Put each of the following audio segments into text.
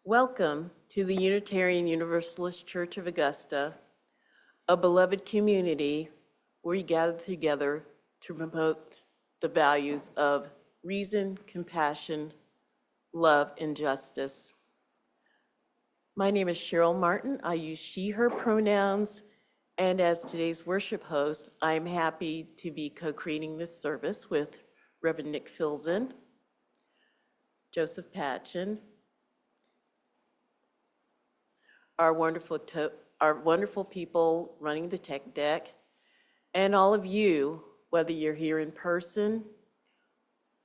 Welcome to the Unitarian Universalist Church of Augusta, a beloved community where we gather together to promote the values of reason, compassion, love, and justice. My name is Cheryl Martin. I use she, her pronouns, and as today's worship host, I'm happy to be co-creating this service with Reverend Nic Filzen, Josef Patchen, our wonderful people running the tech deck, and all of you, whether you're here in person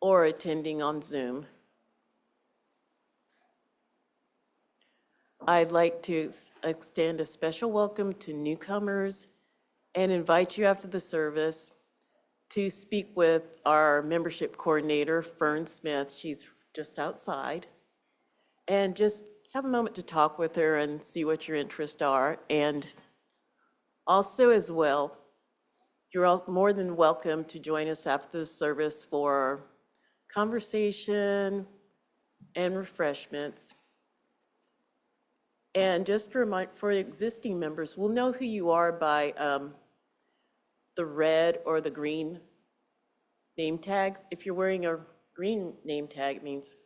or attending on Zoom. I'd like to extend a special welcome to newcomers and invite you after the service to speak with our membership coordinator, Fern Smith. She's just outside. And just have a moment to talk with her and see what your interests are. And also as well, you're all more than welcome to join us after the service for conversation and refreshments. And just a reminder for existing members, we'll know who you are by the red or the green name tags. If you're wearing a green name tag, it means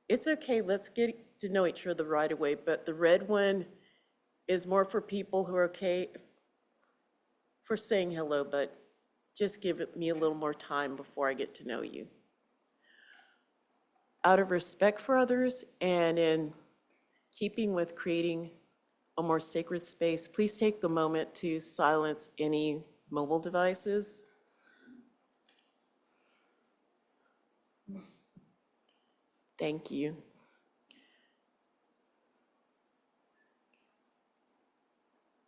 it's okay, let's get to know each other right away, but the red one is more for people who are okay for saying hello, but just give me a little more time before I get to know you. Out of respect for others and in keeping with creating a more sacred space, please take a moment to silence any mobile devices. Thank you.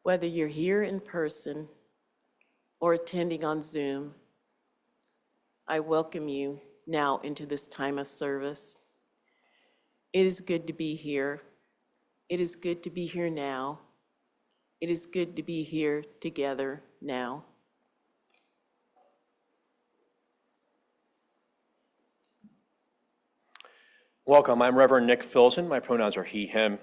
Whether you're here in person or attending on Zoom, I welcome you now into this time of service. It is good to be here. It is good to be here now. It is good to be here together now. Welcome, I'm Reverend Nic Filzen. My pronouns are he, him.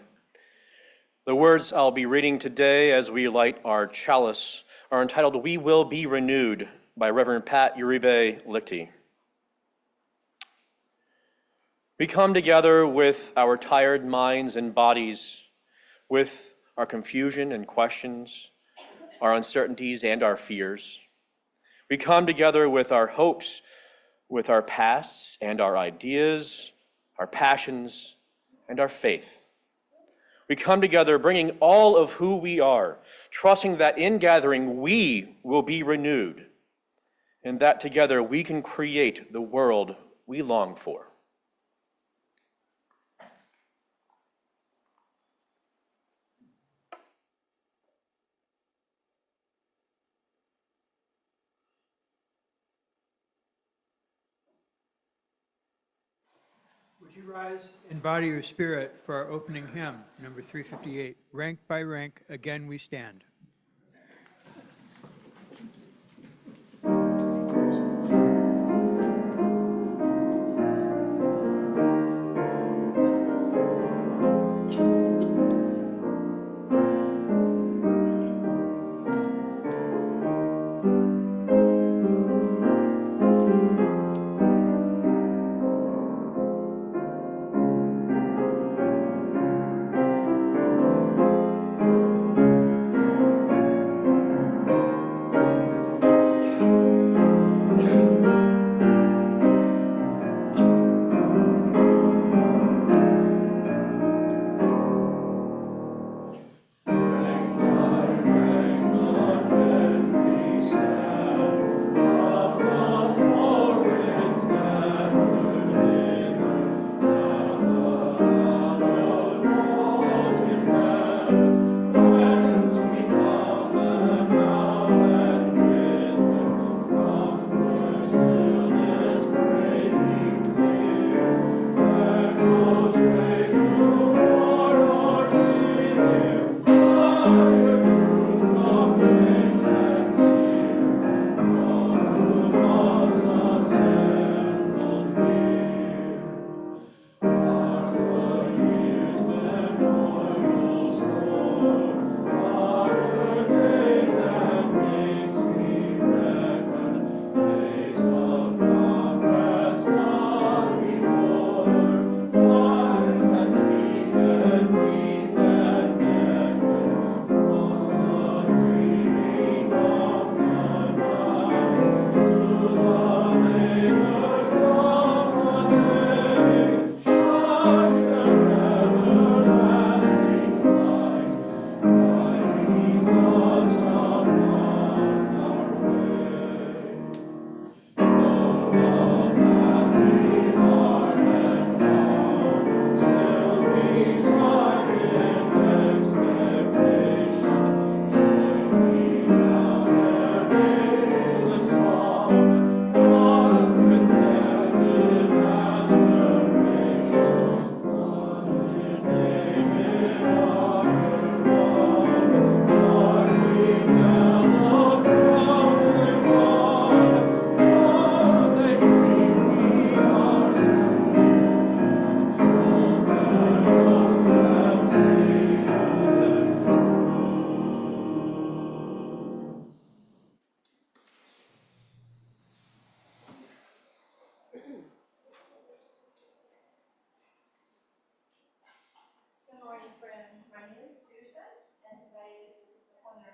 The words I'll be reading today as we light our chalice are entitled We Will Be Renewed by Reverend Pat Uribe Lichty. We come together with our tired minds and bodies, with our confusion and questions, our uncertainties and our fears. We come together with our hopes, with our pasts and our ideas, our passions and our faith. We come together bringing all of who we are, trusting that in gathering we will be renewed, and that together we can create the world we long for. Would you rise in body or spirit for our opening hymn, number 358, Rank by Rank, Again We Stand.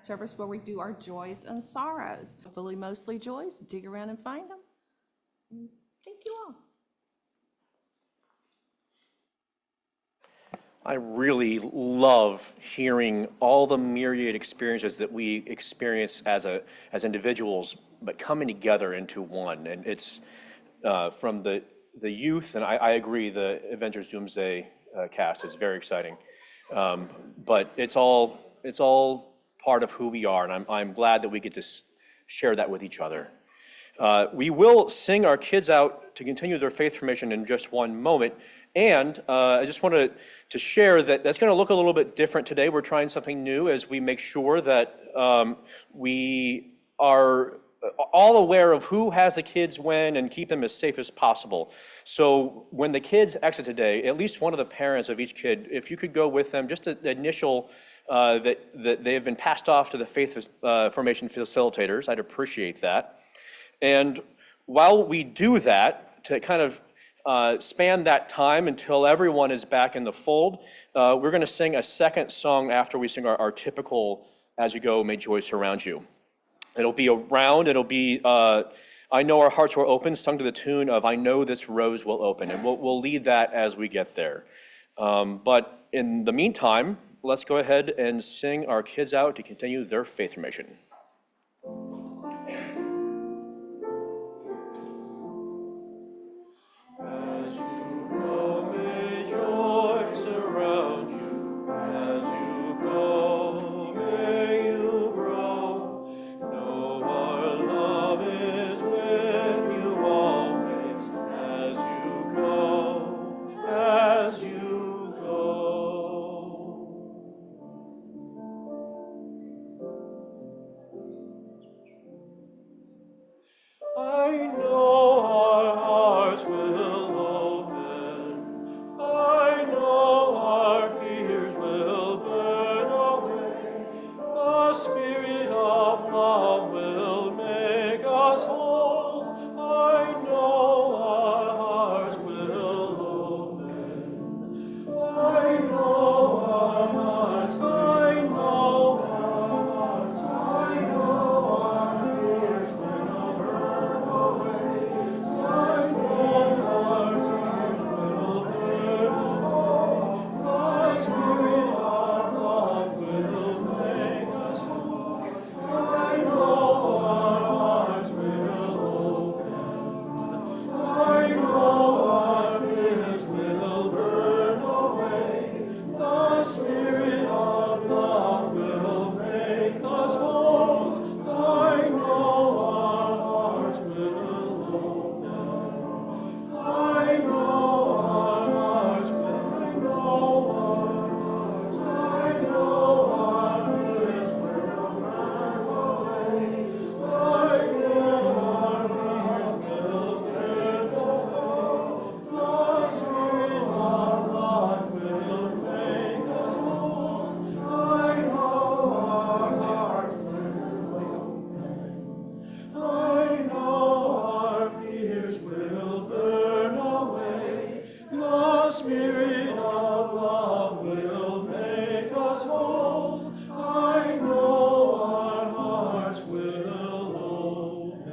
service where we do our joys and sorrows. Hopefully mostly joys. Dig around and find them. Thank you all. I really love hearing all the myriad experiences that we experience as individuals, but coming together into one. And it's from the youth, and I agree, the Avengers Doomsday cast is very exciting. But it's all part of who we are, and I'm glad that we get to share that with each other. We will sing our kids out to continue their faith formation in just one moment. And I just wanted to share that that's going to look a little bit different today. We're trying something new as we make sure that we are all aware of who has the kids when and keep them as safe as possible. So when the kids exit today, at least one of the parents of each kid, if you could go with them, just the initial that they have been passed off to the faith formation facilitators, I'd appreciate that. And while we do that, to kind of span that time until everyone is back in the fold, we're going to sing a second song after we sing our typical As You Go, May Joy Surround You. It'll be a round, it'll be I Know Our Hearts Were Open, sung to the tune of I Know This Rose Will Open, and we'll lead that as we get there. But in the meantime, let's go ahead and sing our kids out to continue their faith formation. As you go, may joy surround you. As you go, may you grow. Know our love is with you always. As you go, as you go. I know our hearts will open. I know our fears will burn away. The Spirit of love will make us whole. I know our hearts will open. I know our hearts. I know our hearts. I know our fears will burn away. I know our fears will burn away. The Spirit of love will make us whole. I know our hearts will open. I know our fears will burn away. The Spirit of love will make us whole. I know our hearts will open. I know our hearts will. I know our hearts. I know our fears will burn away. I know our fears will burn away. The Spirit of love will make us whole. I know our hearts will open. I know our fears will burn away. The Spirit of love will make us whole. I know our hearts will open.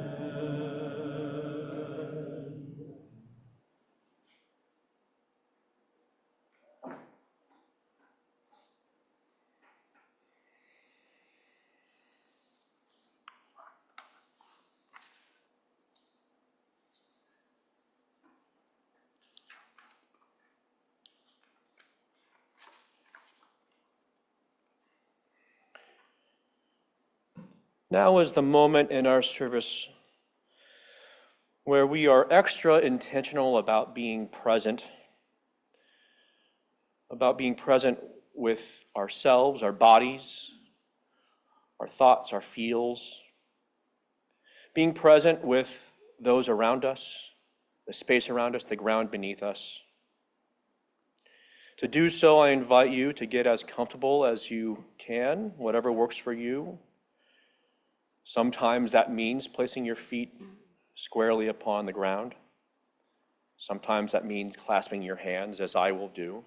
Now is the moment in our service where we are extra intentional about being present with ourselves, our bodies, our thoughts, our feels, being present with those around us, the space around us, the ground beneath us. To do so, I invite you to get as comfortable as you can, whatever works for you. Sometimes that means placing your feet squarely upon the ground. Sometimes that means clasping your hands, as I will do.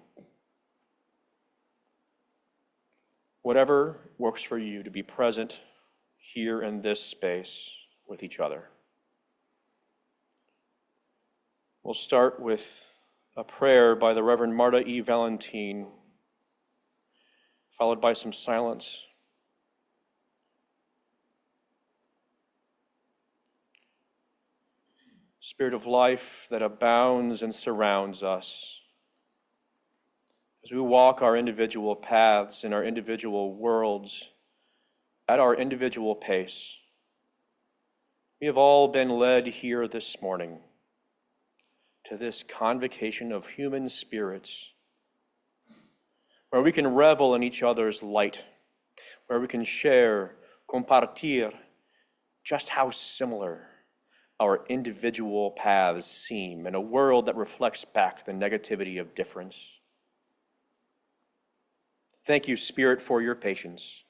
whatever works for you to be present here in this space with each other. We'll start with a prayer by the Reverend Marta E. Valentine, followed by some silence. Spirit of life that abounds and surrounds us, as we walk our individual paths in our individual worlds at our individual pace, we have all been led here this morning to this convocation of human spirits, where we can revel in each other's light, where we can share, compartir, just how similar our individual paths seem in a world that reflects back the negativity of difference. Thank you, Spirit, for your patience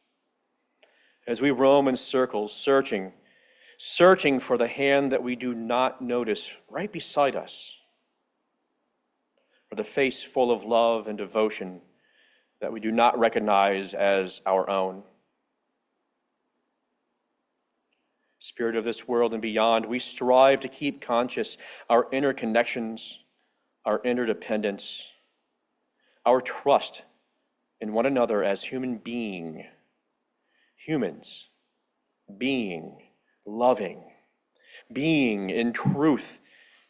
as we roam in circles, searching for the hand that we do not notice right beside us, or the face full of love and devotion that we do not recognize as our own. Spirit of this world and beyond, we strive to keep conscious our interconnections, our interdependence, our trust in one another as humans, being loving, being in truth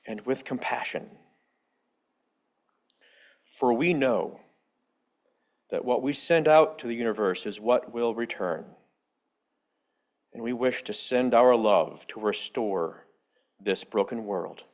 and with compassion. For we know that what we send out to the universe is what will return. And we wish to send our love to restore this broken world.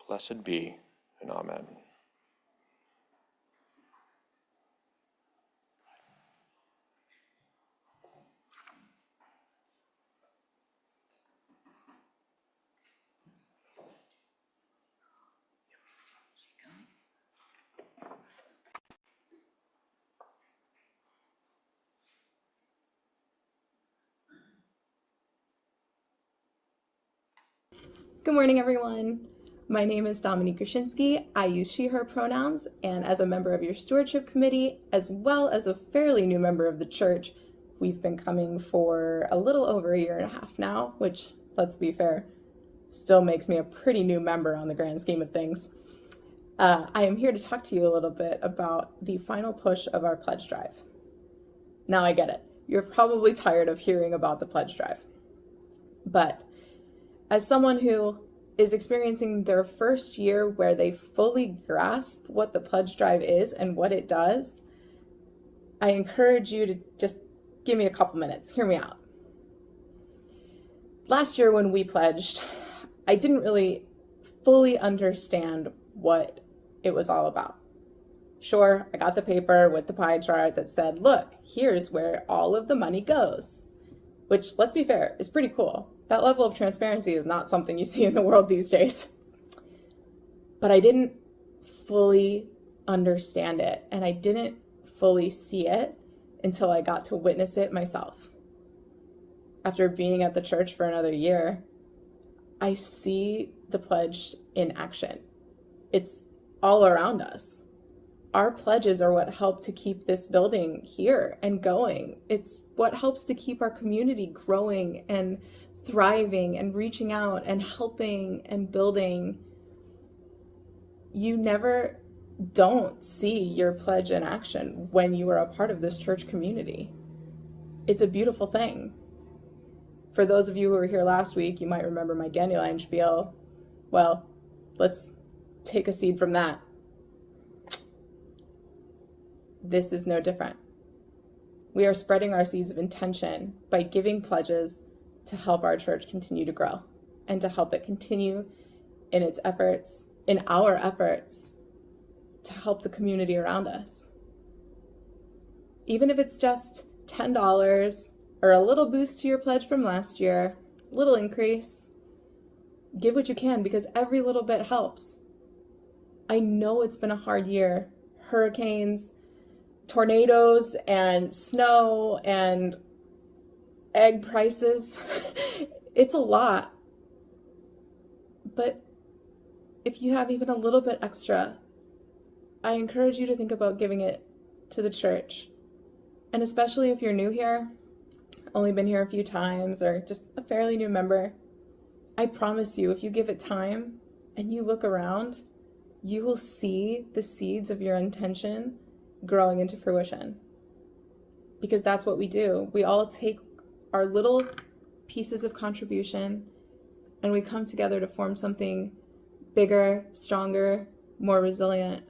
Blessed be, and amen. Good morning, everyone. My name is Dominique Grushinsky. I use she, her pronouns, and as a member of your stewardship committee, as well as a fairly new member of the church, we've been coming for a little over a year and a half now, which, let's be fair, still makes me a pretty new member on the grand scheme of things. I am here to talk to you a little bit about the final push of our pledge drive. Now I get it. You're probably tired of hearing about the pledge drive. But as someone who is experiencing their first year where they fully grasp what the pledge drive is and what it does, I encourage you to just give me a couple minutes. Hear me out. Last year when we pledged, I didn't really fully understand what it was all about. Sure, I got the paper with the pie chart that said, look, here's where all of the money goes, which, let's be fair, is pretty cool. That level of transparency is not something you see in the world these days. but I didn't fully understand it, and I didn't fully see it until I got to witness it myself. After being at the church for another year, I see the pledge in action. It's all around us. Our pledges are what help to keep this building here and going. It's what helps to keep our community growing and thriving and reaching out and helping and building. You never don't see your pledge in action when you are a part of this church community. It's a beautiful thing. For those of you who were here last week, you might remember my dandelion spiel. Well, let's take a seed from that. This is no different. We are spreading our seeds of intention by giving pledges to help our church continue to grow and to help it continue in its efforts, in our efforts to help the community around us. Even if it's just $10 or a little boost to your pledge from last year, a little increase, give what you can because every little bit helps. I know it's been a hard year. Hurricanes, tornadoes, and snow, and egg prices. It's a lot. But if you have even a little bit extra, I encourage you to think about giving it to the church. And especially if you're new here, only been here a few times, or just a fairly new member, I promise you, if you give it time and you look around, you will see the seeds of your intention growing into fruition. Because that's what we do. We all take our little pieces of contribution and we come together to form something bigger, stronger, more resilient,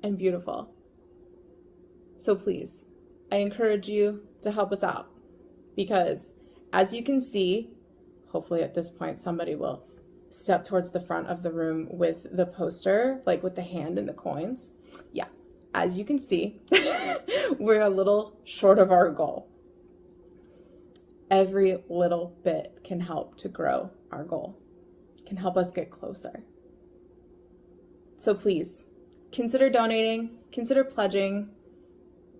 and beautiful. So please, I encourage you to help us out. Because as you can see, hopefully at this point somebody will step towards the front of the room with the poster, like with the hand and the coins. Yeah, as you can see, we're a little short of our goal. Every little bit can help to grow our goal, can help us get closer. So please, consider donating, consider pledging,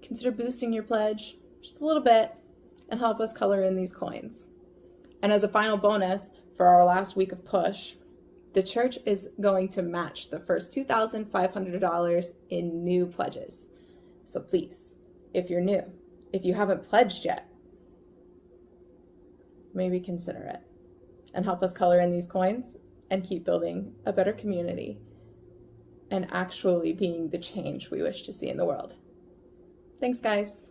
consider boosting your pledge just a little bit and help us color in these coins. And as a final bonus for our last week of push, the church is going to match the first $2,500 in new pledges. So please, if you're new, if you haven't pledged yet, maybe consider it and help us color in these coins and keep building a better community and actually being the change we wish to see in the world. Thanks, guys.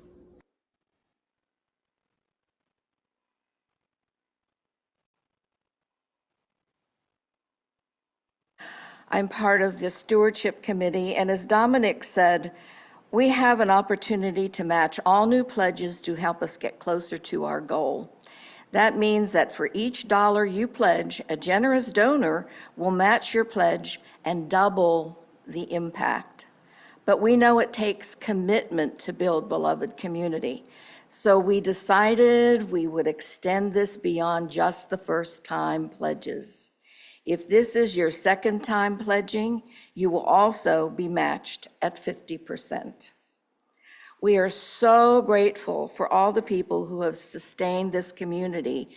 I'm part of the stewardship committee, and as Dominic said, we have an opportunity to match all new pledges to help us get closer to our goal. That means that for each dollar you pledge, a generous donor will match your pledge and double the impact. But we know it takes commitment to build beloved community. So we decided we would extend this beyond just the first-time pledges. If this is your second time pledging, you will also be matched at 50%. We are so grateful for all the people who have sustained this community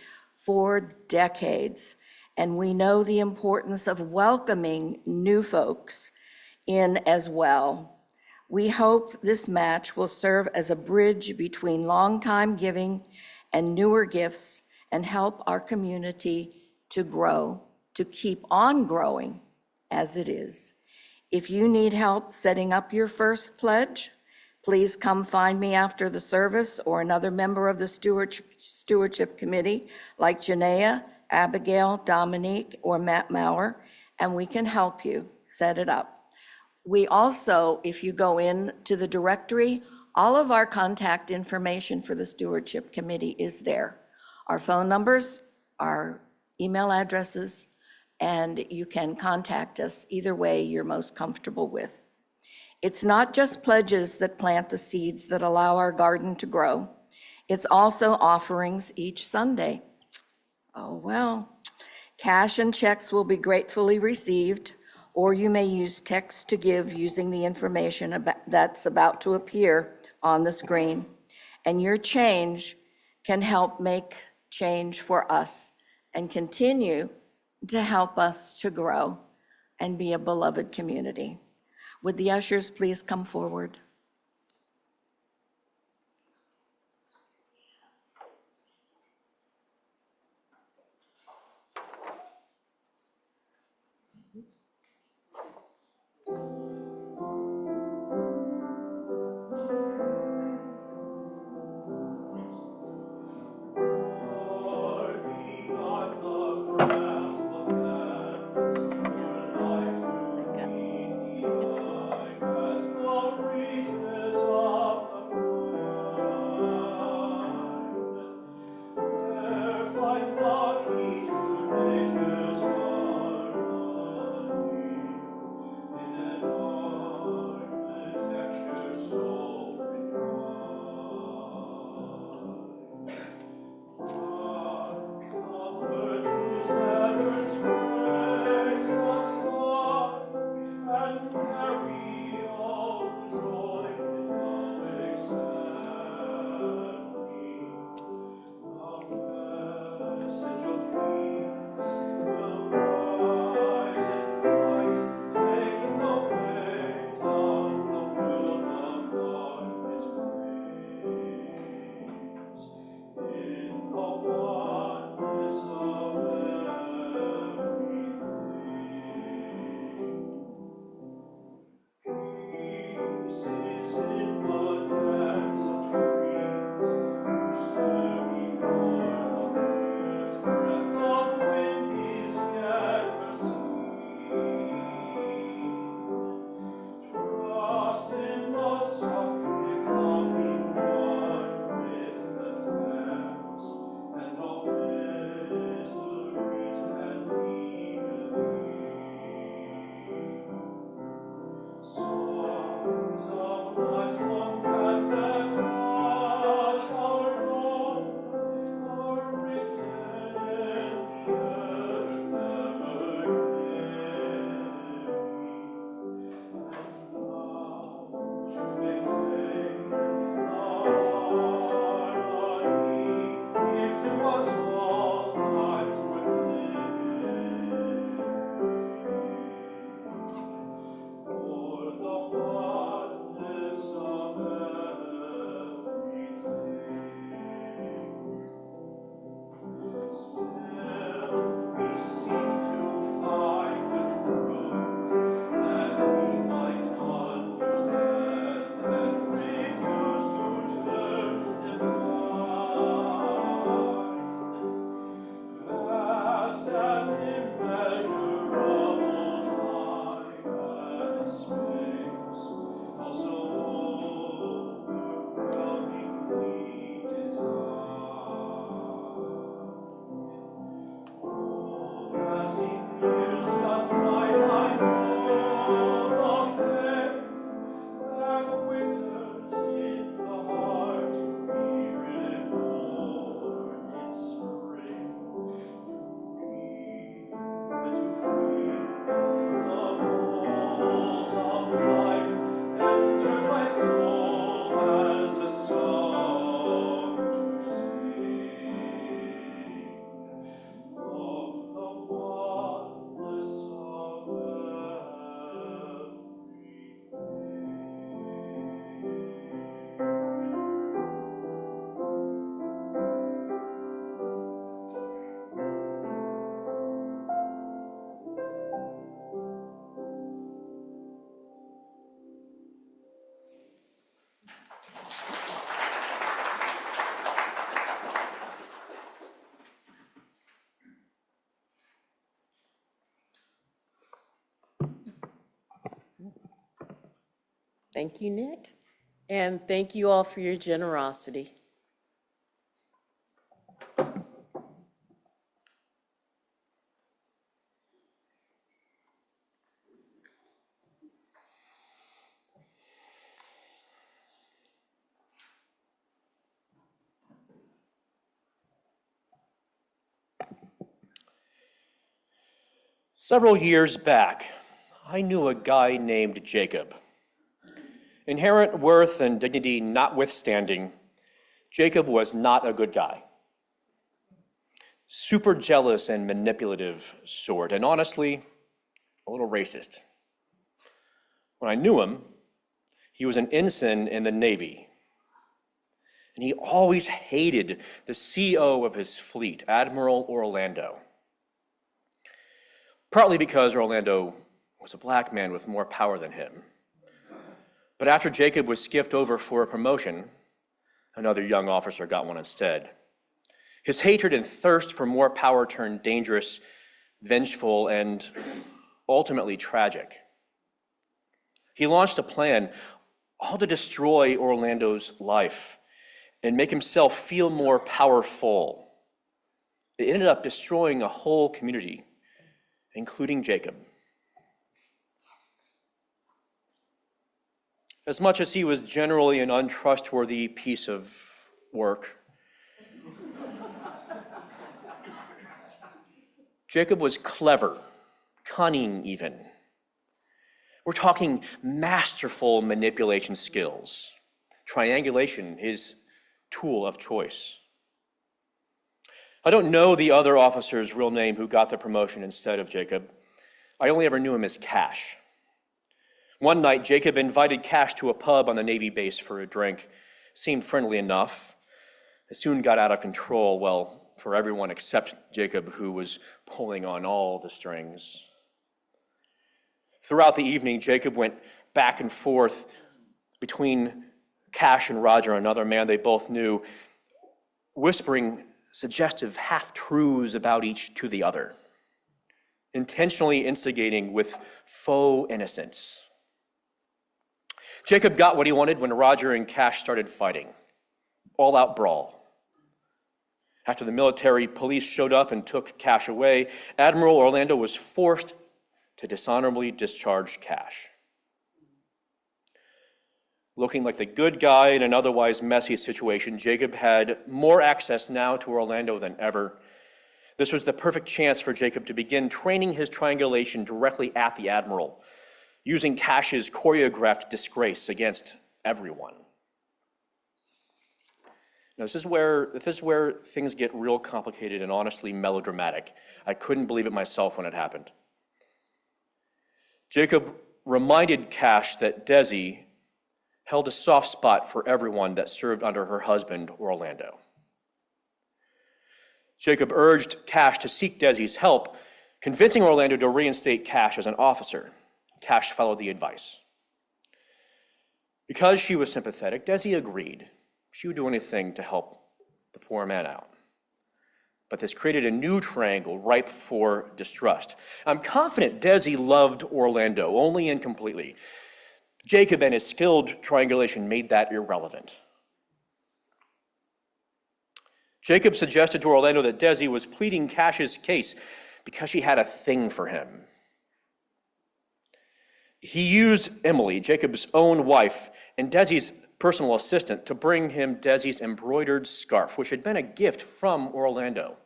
for decades, and we know the importance of welcoming new folks in as well. We hope this match will serve as a bridge between longtime giving and newer gifts and help our community to grow, to keep on growing as it is. If you need help setting up your first pledge, please come find me after the service or another member of the stewardship committee like Janaea, Abigail, Dominique, or Matt Maurer, and we can help you set it up. We also, if you go in to the directory, all of our contact information for the stewardship committee is there. Our phone numbers, our email addresses, and you can contact us either way you're most comfortable with. It's not just pledges that plant the seeds that allow our garden to grow. It's also offerings each Sunday. Oh well, cash and checks will be gratefully received, or you may use text to give using the information that's about to appear on the screen. And your change can help make change for us and continue to help us to grow and be a beloved community. Would the ushers please come forward? Thank you, Nick. And thank you all for your generosity. Several years back, I knew a guy named Jacob. Inherent worth and dignity notwithstanding, Jacob was not a good guy. Super jealous and manipulative sort, and honestly, a little racist. When I knew him, he was an ensign in the Navy, and he always hated the CO of his fleet, Admiral Orlando. Partly because Orlando was a black man with more power than him. But after Jacob was skipped over for a promotion, another young officer got one instead. His hatred and thirst for more power turned dangerous, vengeful, and ultimately tragic. He launched a plan all to destroy Orlando's life and make himself feel more powerful. It ended up destroying a whole community, including Jacob. As much as he was generally an untrustworthy piece of work, Jacob was clever, cunning even. We're talking masterful manipulation skills. Triangulation, his tool of choice. I don't know the other officer's real name who got the promotion instead of Jacob. I only ever knew him as Cash. One night, Jacob invited Cash to a pub on the Navy base for a drink. Seemed friendly enough. It soon got out of control, well, for everyone except Jacob, who was pulling on all the strings. Throughout the evening, Jacob went back and forth between Cash and Roger, another man they both knew, whispering suggestive half-truths about each to the other, intentionally instigating with faux innocence. Jacob got what he wanted when Roger and Cash started fighting. All-out brawl. After the military police showed up and took Cash away, Admiral Orlando was forced to dishonorably discharge Cash. Looking like the good guy in an otherwise messy situation, Jacob had more access now to Orlando than ever. This was the perfect chance for Jacob to begin training his triangulation directly at the Admiral, using Cash's choreographed disgrace against everyone. Now, this is where things get real complicated and honestly melodramatic. I couldn't believe it myself when it happened. Jacob reminded Cash that Desi held a soft spot for everyone that served under her husband, Orlando. Jacob urged Cash to seek Desi's help, convincing Orlando to reinstate Cash as an officer. Cash followed the advice. Because she was sympathetic, Desi agreed. She would do anything to help the poor man out. But this created a new triangle ripe for distrust. I'm confident Desi loved Orlando, only incompletely. Jacob and his skilled triangulation made that irrelevant. Jacob suggested to Orlando that Desi was pleading Cash's case because she had a thing for him. He used Emily, Jacob's own wife, and Desi's personal assistant to bring him Desi's embroidered scarf, which had been a gift from Orlando.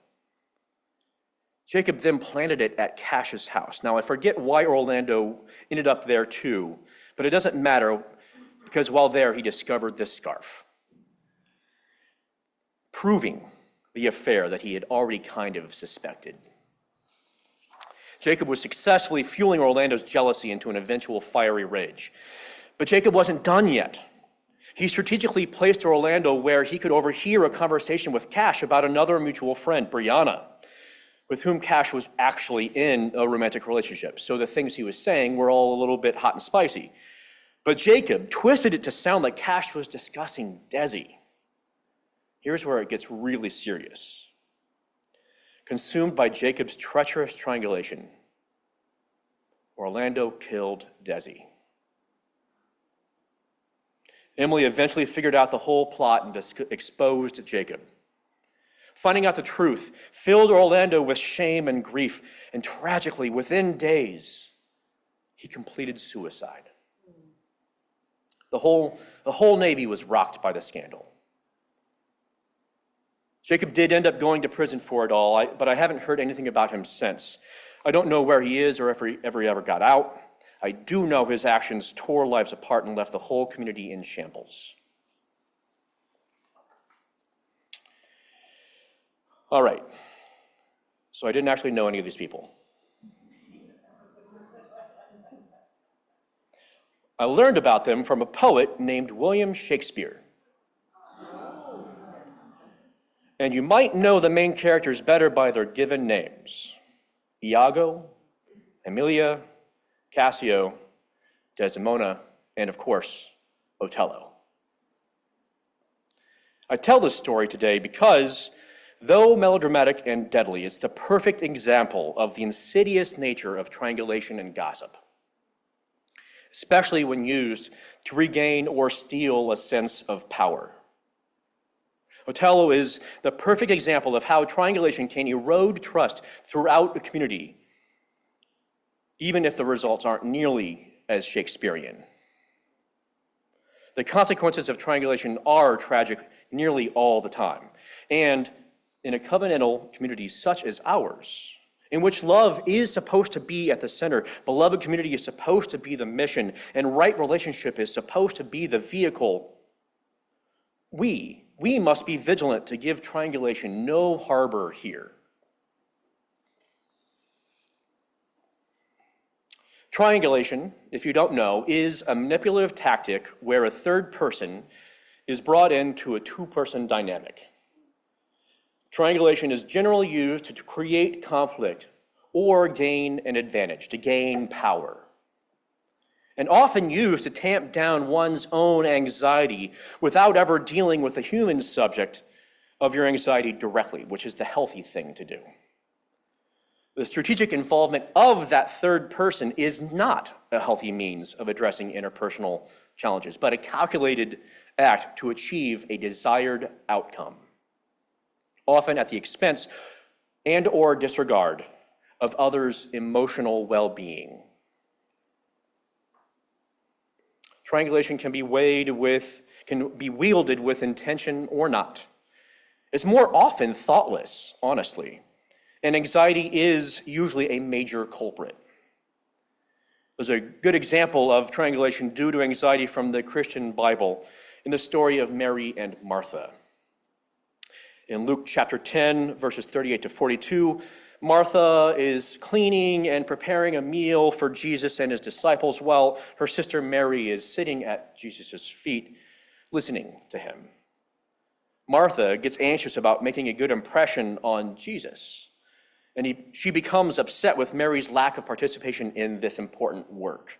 Jacob then planted it at Cash's house. Now, I forget why Orlando ended up there too, but it doesn't matter because while there, he discovered this scarf, proving the affair that he had already kind of suspected. Jacob was successfully fueling Orlando's jealousy into an eventual fiery rage. But Jacob wasn't done yet. He strategically placed Orlando where he could overhear a conversation with Cash about another mutual friend, Brianna, with whom Cash was actually in a romantic relationship. So the things he was saying were all a little bit hot and spicy. But Jacob twisted it to sound like Cash was discussing Desi. Here's where it gets really serious. Consumed by Jacob's treacherous triangulation, Orlando killed Desi. Emily eventually figured out the whole plot and exposed Jacob. Finding out the truth filled Orlando with shame and grief, and tragically, within days, he completed suicide. The whole Navy was rocked by the scandal. Jacob did end up going to prison for it all, but I haven't heard anything about him since. I don't know where he is or if he ever got out. I do know his actions tore lives apart and left the whole community in shambles. All right, so I didn't actually know any of these people. I learned about them from a poet named William Shakespeare. And you might know the main characters better by their given names: Iago, Emilia, Cassio, Desdemona, and of course, Othello. I tell this story today because, though melodramatic and deadly, it's the perfect example of the insidious nature of triangulation and gossip, especially when used to regain or steal a sense of power. Othello is the perfect example of how triangulation can erode trust throughout a community, even if the results aren't nearly as Shakespearean. The consequences of triangulation are tragic nearly all the time. And in a covenantal community such as ours, in which love is supposed to be at the center, beloved community is supposed to be the mission, and right relationship is supposed to be the vehicle, we must be vigilant to give triangulation no harbor here. Triangulation, if you don't know, is a manipulative tactic where a third person is brought into a two-person dynamic. Triangulation is generally used to create conflict or gain an advantage, to gain power, and often used to tamp down one's own anxiety without ever dealing with the human subject of your anxiety directly, which is the healthy thing to do. The strategic involvement of that third person is not a healthy means of addressing interpersonal challenges, but a calculated act to achieve a desired outcome, often at the expense and or disregard of others' emotional well-being. Triangulation can be wielded with intention or not. It's more often thoughtless, honestly, and anxiety is usually a major culprit. There's a good example of triangulation due to anxiety from the Christian Bible in the story of Mary and Martha. In Luke chapter 10, verses 38 to 42, Martha is cleaning and preparing a meal for Jesus and his disciples while her sister Mary is sitting at Jesus' feet, listening to him. Martha gets anxious about making a good impression on Jesus, and she becomes upset with Mary's lack of participation in this important work.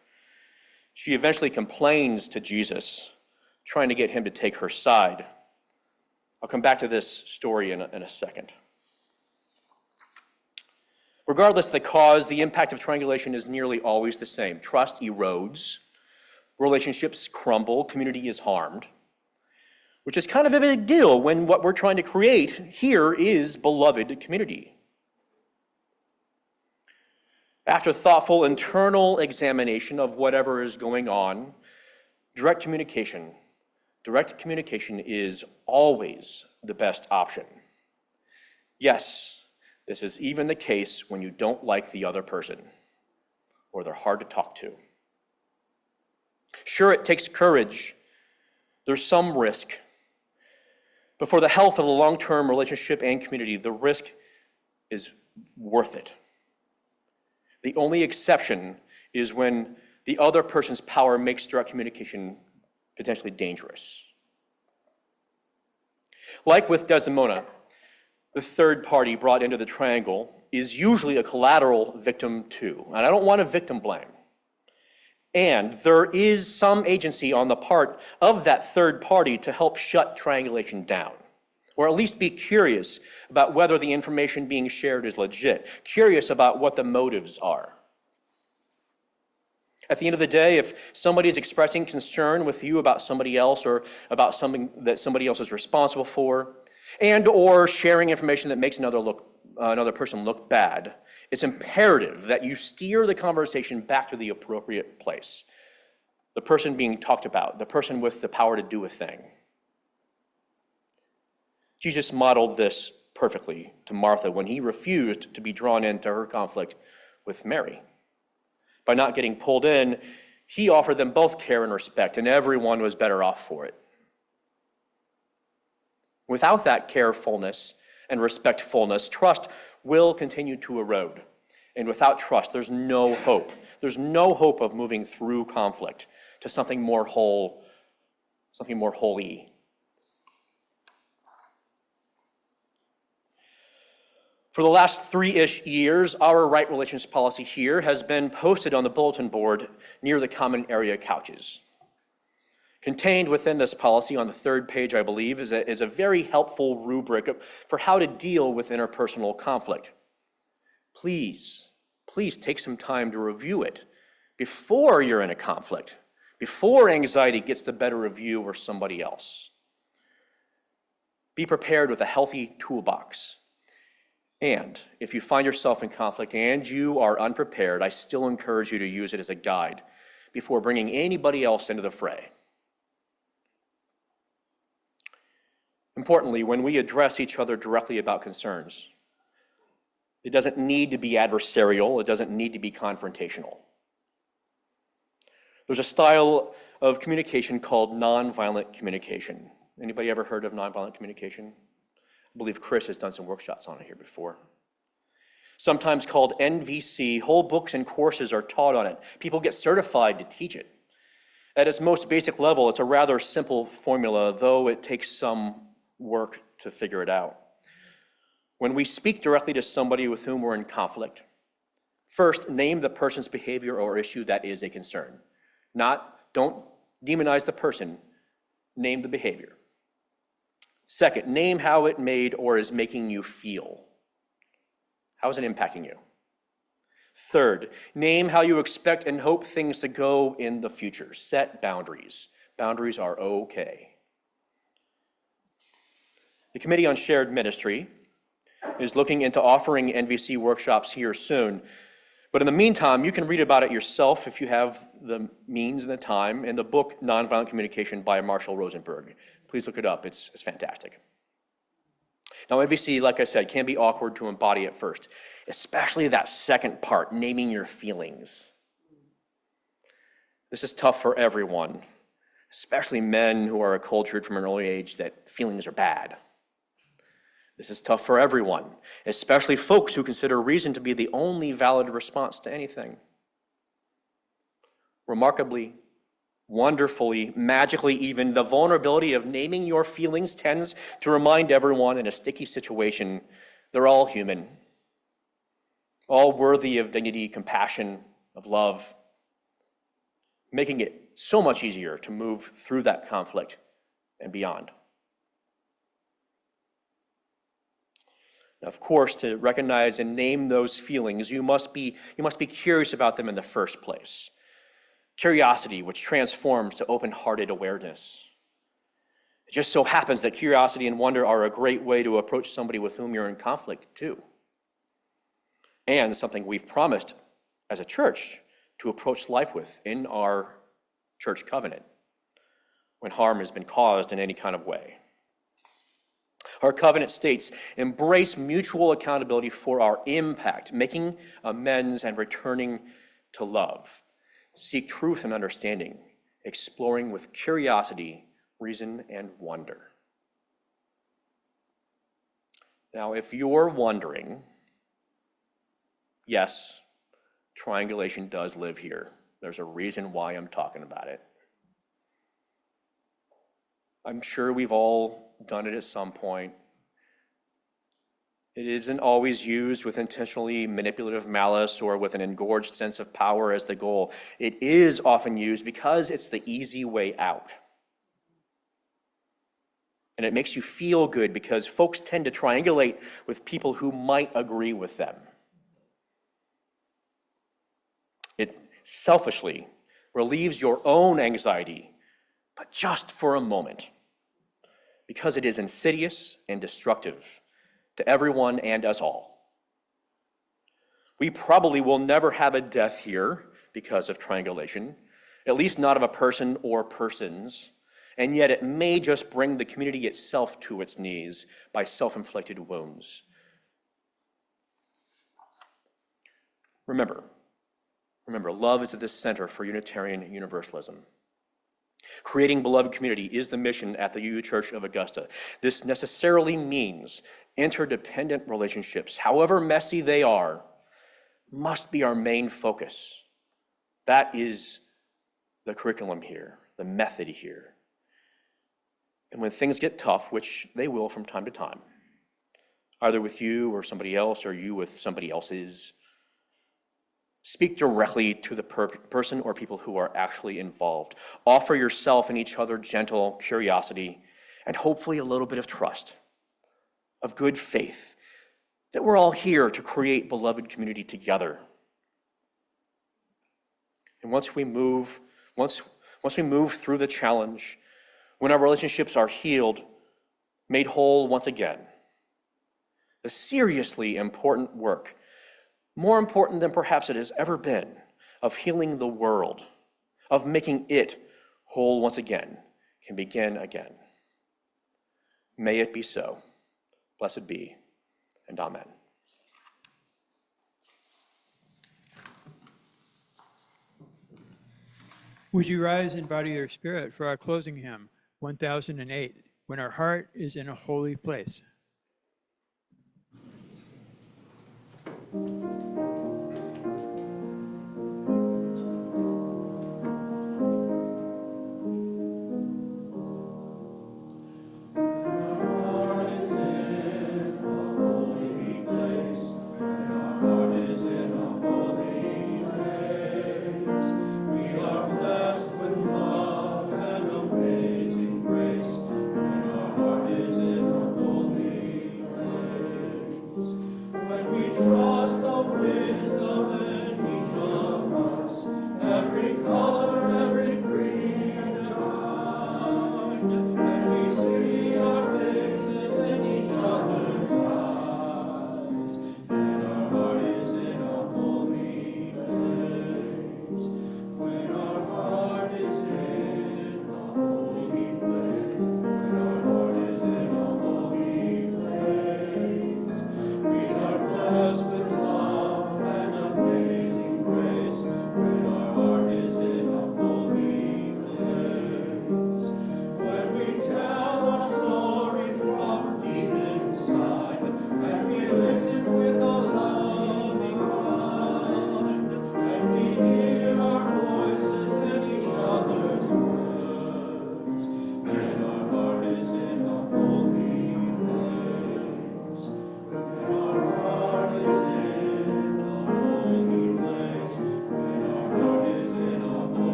She eventually complains to Jesus, trying to get him to take her side. I'll come back to this story in a second. Regardless of the cause, the impact of triangulation is nearly always the same. Trust erodes, relationships crumble, community is harmed, which is kind of a big deal when what we're trying to create here is beloved community. After thoughtful internal examination of whatever is going on, direct communication is always the best option. Yes, this is even the case when you don't like the other person or they're hard to talk to. Sure, it takes courage. There's some risk. But for the health of the long-term relationship and community, the risk is worth it. The only exception is when the other person's power makes direct communication potentially dangerous. Like with Desdemona, the third party brought into the triangle is usually a collateral victim too. And I don't want to victim blame. And there is some agency on the part of that third party to help shut triangulation down, or at least be curious about whether the information being shared is legit, curious about what the motives are. At the end of the day, if somebody is expressing concern with you about somebody else or about something that somebody else is responsible for, and or sharing information that makes another person look bad, it's imperative that you steer the conversation back to the appropriate place. The person being talked about, the person with the power to do a thing. Jesus modeled this perfectly to Martha when he refused to be drawn into her conflict with Mary. By not getting pulled in, he offered them both care and respect, and everyone was better off for it. Without that carefulness and respectfulness, trust will continue to erode. And without trust, there's no hope. There's no hope of moving through conflict to something more whole, something more holy. For the last 3-ish years, our right relations policy here has been posted on the bulletin board near the common area couches. Contained within this policy on the 3rd page, I believe, is a very helpful rubric for how to deal with interpersonal conflict. Please take some time to review it before you're in a conflict, before anxiety gets the better of you or somebody else. Be prepared with a healthy toolbox. And if you find yourself in conflict and you are unprepared, I still encourage you to use it as a guide before bringing anybody else into the fray. Importantly, when we address each other directly about concerns, it doesn't need to be adversarial, it doesn't need to be confrontational. There's a style of communication called nonviolent communication. Anybody ever heard of nonviolent communication? I believe Chris has done some workshops on it here before. Sometimes called NVC, whole books and courses are taught on it. People get certified to teach it. At its most basic level, it's a rather simple formula, though it takes some work to figure it out. When we speak directly to somebody with whom we're in conflict, first, name the person's behavior or issue that is a concern. Don't demonize the person, name the behavior. Second, name how it made or is making you feel. How is it impacting you? Third, name how you expect and hope things to go in the future. Set boundaries. Boundaries are okay. The Committee on Shared Ministry is looking into offering NVC workshops here soon. But in the meantime, you can read about it yourself if you have the means and the time in the book Nonviolent Communication by Marshall Rosenberg. Please look it up. It's fantastic. Now, NVC, like I said, can be awkward to embody at first, especially that second part, naming your feelings. This is tough for everyone, especially men who are acculturated from an early age that feelings are bad. This is tough for everyone, especially folks who consider reason to be the only valid response to anything. Remarkably, wonderfully, magically even, the vulnerability of naming your feelings tends to remind everyone in a sticky situation they're all human, all worthy of dignity, compassion, of love, making it so much easier to move through that conflict and beyond. Now, of course, to recognize and name those feelings, you must be curious about them in the first place. Curiosity, which transforms to open-hearted awareness. It just so happens that curiosity and wonder are a great way to approach somebody with whom you're in conflict, too. And something we've promised as a church to approach life with in our church covenant when harm has been caused in any kind of way. Our covenant states, embrace mutual accountability for our impact, making amends and returning to love. Seek truth and understanding, exploring with curiosity, reason, and wonder. Now, if you're wondering, yes, triangulation does live here. There's a reason why I'm talking about it. I'm sure we've all done it at some point. It isn't always used with intentionally manipulative malice or with an engorged sense of power as the goal. It is often used because it's the easy way out. And it makes you feel good because folks tend to triangulate with people who might agree with them. It selfishly relieves your own anxiety, but just for a moment, because it is insidious and destructive to everyone and us all. We probably will never have a death here because of triangulation, at least not of a person or persons, and yet it may just bring the community itself to its knees by self-inflicted wounds. Remember, Remember, love is at the center for Unitarian Universalism. Creating beloved community is the mission at the UU Church of Augusta. This necessarily means interdependent relationships, however messy they are, must be our main focus. That is the curriculum here, the method here. And when things get tough, which they will from time to time, either with you or somebody else, or you with somebody else's, speak directly to the person or people who are actually involved. Offer yourself and each other gentle curiosity and hopefully a little bit of trust, of good faith, that we're all here to create beloved community together. And once we move through the challenge, when our relationships are healed, made whole once again, the seriously important work, more important than perhaps it has ever been, of healing the world, of making it whole once again, can begin again. May it be so. Blessed be, and amen. Would you rise in body or spirit for our closing hymn, 1008, When Our Heart is in a Holy Place?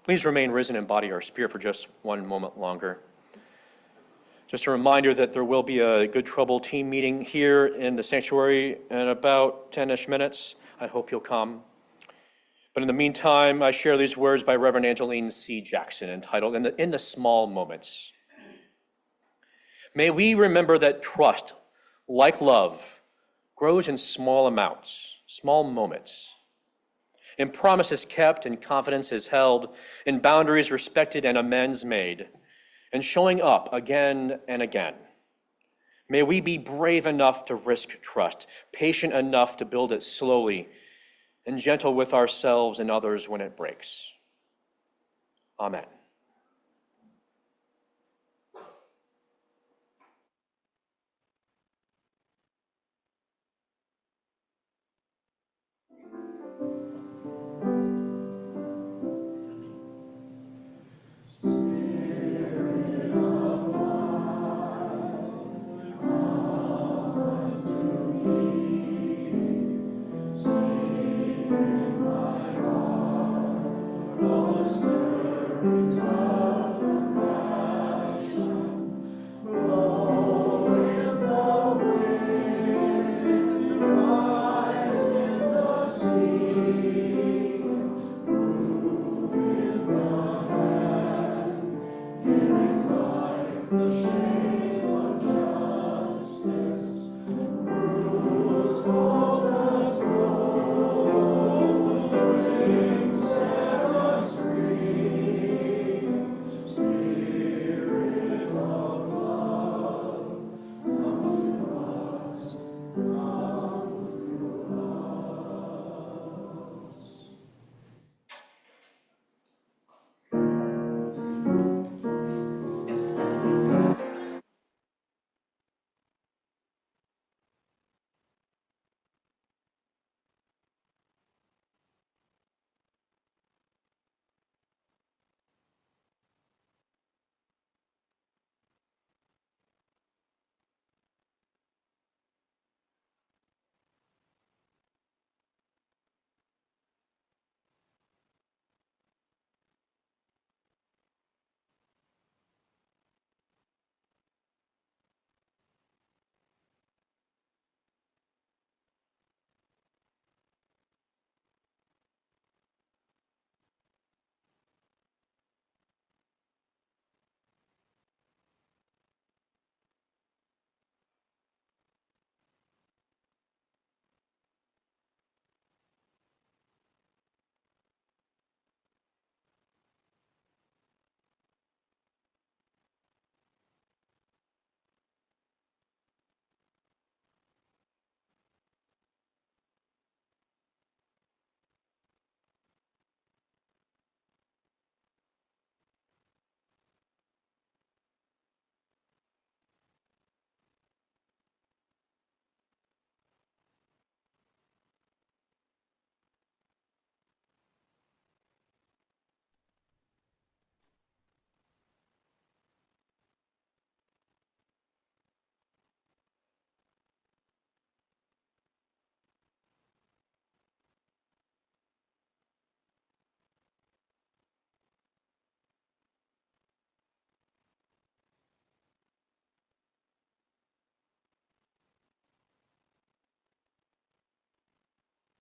Please remain risen in body or spirit for just one moment longer. Just a reminder that there will be a Good Trouble team meeting here in the sanctuary in about 10-ish minutes. I hope you'll come. But in the meantime, I share these words by Reverend Angeline C. Jackson entitled, In the Small Moments. May we remember that trust, like love, grows in small amounts, small moments, in promises kept and confidence is held, in boundaries respected and amends made, and showing up again and again. May we be brave enough to risk trust, patient enough to build it slowly, and gentle with ourselves and others when it breaks. Amen.